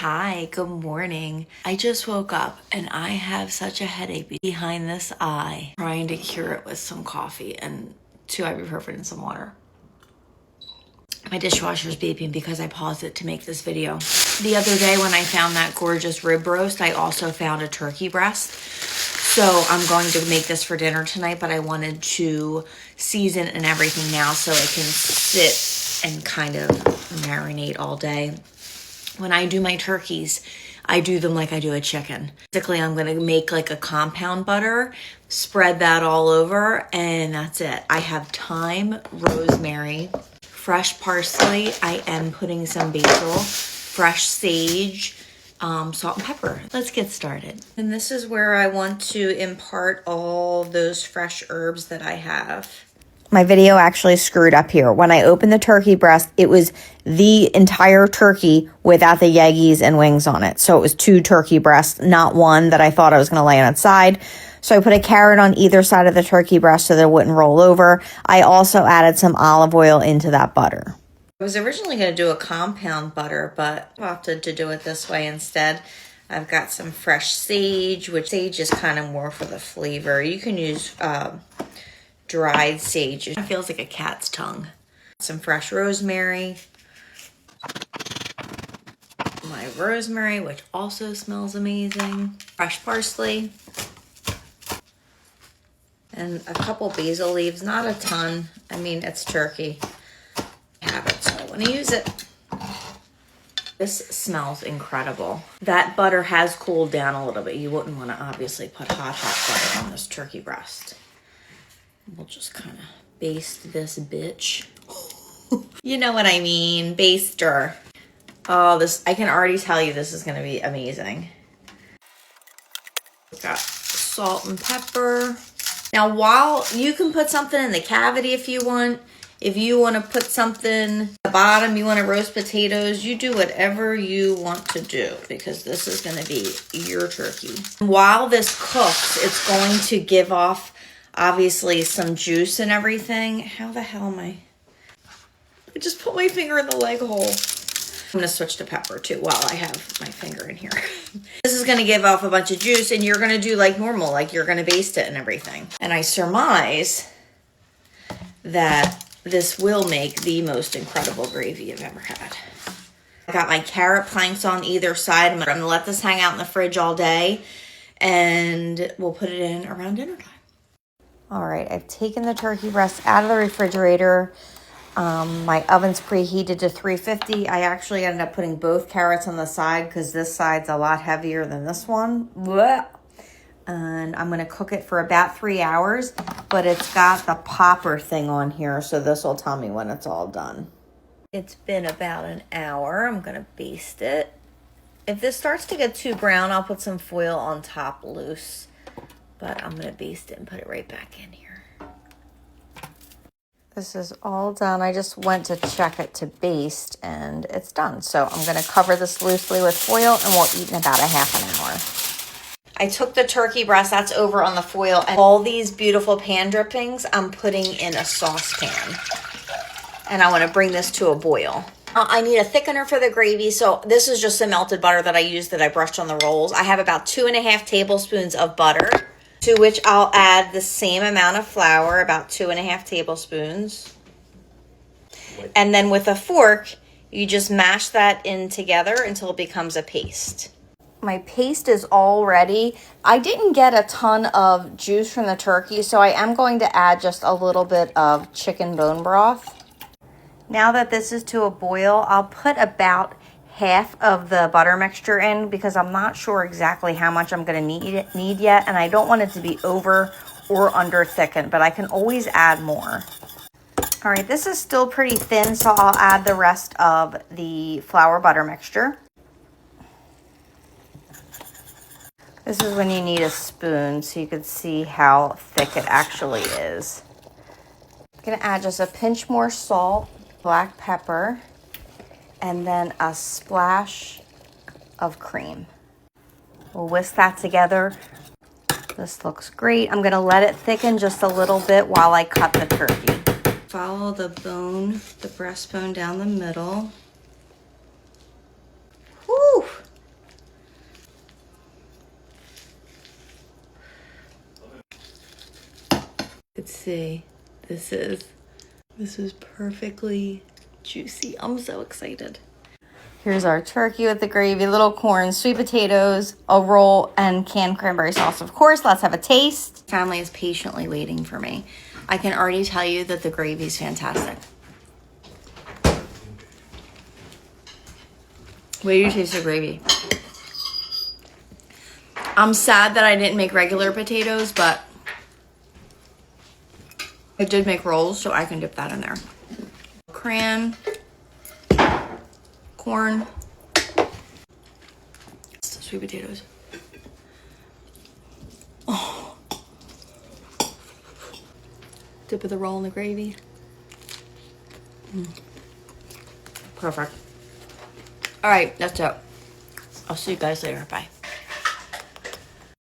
Hi, good morning. I just woke up and I have such a headache behind this eye. Trying to cure it with some coffee and 2 ibuprofen and some water. My dishwasher's beeping because I paused it to make this video. The other day when I found that gorgeous rib roast, I also found a turkey breast. So I'm going to make this for dinner tonight, but I wanted to season and everything now so it can sit and kind of marinate all day. When I do my turkeys, I do them like I do a chicken. Basically, I'm going to make like a compound butter, spread that all over, and that's it. I have thyme, rosemary, fresh parsley. I am putting some basil, fresh sage, salt and pepper. Let's get started. And this is where I want to impart all those fresh herbs that I have. My video actually screwed up here. When I opened the turkey breast, it was the entire turkey without the yeggies and wings on it. So it was 2 turkey breasts, not one that I thought I was going to lay on its side. So I put a carrot on either side of the turkey breast so that it wouldn't roll over. I also added some olive oil into that butter. I was originally going to do a compound butter, but I opted to do it this way instead. I've got some fresh sage, which sage is kind of more for the flavor. You can use dried sage. It feels like a cat's tongue. Some fresh rosemary. My rosemary, which also smells amazing. Fresh parsley. And a couple basil leaves, not a ton. I mean, it's turkey. I have it, so I want to use it. This smells incredible. That butter has cooled down a little bit. You wouldn't want to obviously put hot butter on this turkey breast. We'll just kind of baste this bitch. You know what I mean, baster. Oh, this, I can already tell you this is going to be amazing. We've got salt and pepper. Now, while you can put something in the cavity if you want. If you want to put something at the bottom, you want to roast potatoes, you do whatever you want to do because this is going to be your turkey. While this cooks, it's going to give off obviously some juice and everything. How the hell am I just put my finger in the leg hole. I'm going to switch to pepper too while I have my finger in here. This is going to give off a bunch of juice and you're going to do like normal, like you're going to baste it and everything. And I surmise that this will make the most incredible gravy I've ever had. I got my carrot planks on either side. I'm going to let this hang out in the fridge all day and we'll put it in around dinner time. All right, I've taken the turkey breast out of the refrigerator. My oven's preheated to 350. I actually ended up putting both carrots on the side because this side's a lot heavier than this one. Blech. And I'm going to cook it for about 3 hours, but it's got the popper thing on here, so this will tell me when it's all done. It's been about an hour. I'm going to baste it. If this starts to get too brown, I'll put some foil on top loose, but I'm going to baste it and put it right back in here. This is all done. I just went to check it to baste, and it's done. So I'm going to cover this loosely with foil, and we'll eat in about a half an hour. I took the turkey breast, that's over on the foil, and all these beautiful pan drippings I'm putting in a saucepan. And I want to bring this to a boil. I need a thickener for the gravy, so this is just some melted butter that I used that I brushed on the rolls. I have about 2.5 tablespoons of butter, to which I'll add the same amount of flour, about 2.5 tablespoons. And then with a fork, you just mash that in together until it becomes a paste. My paste is all ready. I didn't get a ton of juice from the turkey, so I am going to add just a little bit of chicken bone broth. Now that this is to a boil, I'll put about half of the butter mixture in because I'm not sure exactly how much I'm going to need yet, and I don't want it to be over or under thickened, but I can always add more. All right, this is still pretty thin, so I'll add the rest of the flour butter mixture. This is when you need a spoon so you can see how thick it actually is. I'm going to add just a pinch more salt, black pepper, and then a splash of cream. We'll whisk that together. This looks great. I'm going to let it thicken just a little bit while I cut the turkey. Follow the bone, the breastbone down the middle. Whew! could see, this is perfectly juicy. I'm so excited. Here's our turkey with the gravy, little corn, sweet potatoes, a roll, and canned cranberry sauce. Of course, let's have a taste. Family is patiently waiting for me. I can already tell you that the gravy is fantastic. Wait till you taste the gravy. I'm sad that I didn't make regular potatoes, but I did make rolls, so I can dip that in there. Cran, corn, sweet potatoes. Oh. Dip of the roll in the gravy. Perfect. All right, that's it. I'll see you guys later. Bye.